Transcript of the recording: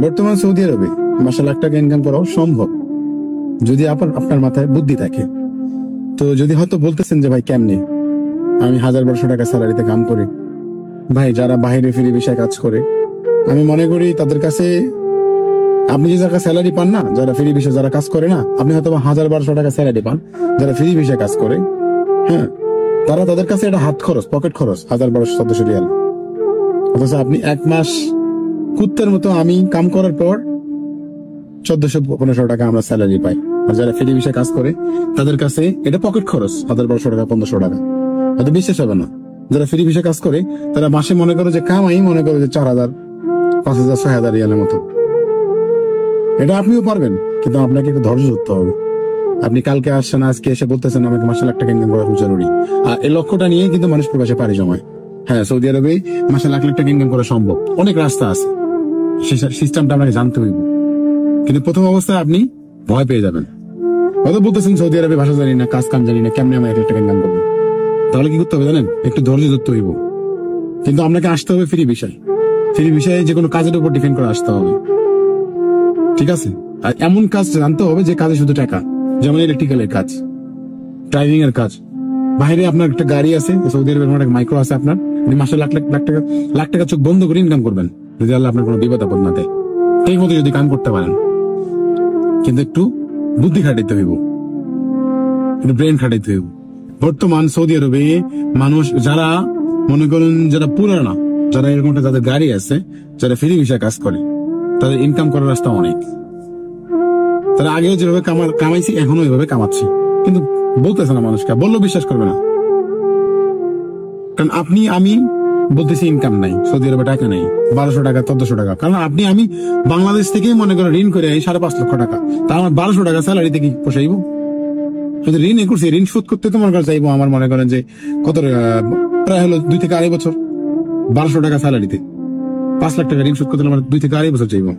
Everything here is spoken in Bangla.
বর্তমান সৌদি আরবে মাসে লাখ টাকা ইনকাম করাও সম্ভব যদি আপনার মাথায় বুদ্ধি থাকে। তো যদি হয়তো বলতেছেন যে ভাই কেমনে, আমি 1000-1200 টাকা স্যালারিতে কাম করি। ভাই যারা বাইরে ফ্রি ভিসায় কাজ করে, আমি মনে করি তাদের কাছে আপনি যে টাকা স্যালারি পান না, যারা ফ্রি ভিসায় যারা কাজ করে না, আপনি হয়তো 1000-1200 টাকা স্যালারি পান যারা ফ্রি ভিসায় কাজ করে, হ্যাঁ, তাদের কাছে এটা হাত খরচ, পকেট খরচ 1000-1200 রিয়াল। অথচ আপনি এক মাস কুত্তের মতো আমি কাম করার পর 1400-1500 টাকা আমরা স্যালারি পাই। আর যারা ফ্রি ভিসায় কাজ করে তাদের কাছে এটা পকেট খরচ 1000-1200 টাকা 1500 টাকা। হয়তো বিশ্বাস হবে না, যারা ফ্রি ভিসায় কাজ করে তারা মাসে মনে করে যে কামাই মনে করে যে 4000, 5000, 6000 রিয়ালের মতো। এটা আপনিও পারবেন, কিন্তু আপনাকে একটু ধৈর্য ধরতে হবে। আপনি কালকে আসছেন, আজকে এসে বলতেছেন আমাকে মাসে লাখ টাকা ইনকাম করা খুব জরুরি, আর এই লক্ষ্যটা নিয়ে কিন্তু মানুষ প্রবাসে পাড়ি জমায়। হ্যাঁ, সৌদি আরবে মাসে লাখ টাকা ইনকাম করা সম্ভব, অনেক রাস্তা আছে, সিস্টেমটা আপনাকে জানতে হইব। কিন্তু প্রথম অবস্থায় আপনি ভয় পেয়ে যাবেন। হয়তো বলতেছেন সৌদি আরবে ভাষা জানি না, কাজ কাম জানি না, কেমনে আমি 1 লাখ টাকা ইনকাম করবো। তাহলে কি করতে হবে জানেন? একটু ধৈর্য ধরতে হইব। কিন্তু আপনাকে আসতে হবে ফ্রি ভিসায়। ফ্রি ভিসায় যে কোনো কাজের উপর ডিপেন্ড করে আসতে হবে, ঠিক আছে? আর এমন কাজ জানতে হবে যে কাজে শুধু টাকা, যেমন ইলেকট্রিক্যালের কাজ, ড্রাইভিং এর কাজ। বাইরে আপনার একটা গাড়ি আছে, সৌদি আরবের একটা মাইক্রো আছে, আপনার মাসে লাখ টাকা চোখ বন্ধ করে ইনকাম করবেন যদি আল্লাহ আপনার কোনো বিপদ আপদ না দেয়, ঠিক মতো যদি কাম করতে পারেন। কিন্তু একটু বুদ্ধি খাটাইতে হইব, একটু ব্রেন খাটাইতে হইব। বর্তমান সৌদি আরবে মানুষ যারা মনে করেন যারা পুরানা, যারা এরকম যাদের গাড়ি আছে, যারা ফ্রি ভিসায় কাজ করে, তাদের ইনকাম করার রাস্তা অনেক। তারা আগেও যেভাবে কামাইছি এখনো ওইভাবে কামাচ্ছি, কিন্তু বলতেছে না মানুষকে, বললেও বিশ্বাস করবে না। কারণ আপনি আমি বলতেছি ইনকাম নাই, সৌদি আরবে টাকা নেই, 1200 টাকা 1400 টাকা। কারণ আপনি আমি বাংলাদেশ থেকেই মনে করেন ঋণ করে 5.5 লক্ষ টাকা, তা আমার 1200 টাকা স্যালারিতে কি পোষাইব? ঋণ করছি, ঋণ শোধ করতে তো মনে করেন চাইবো আমার মনে করেন যে কত প্রায় হলো 2 থেকে 2.5 বছর। 1200 টাকা স্যালারিতে 5 লাখ টাকা ঋণ শোধ করতে আমার 2 থেকে 2.5 বছর চাইবো।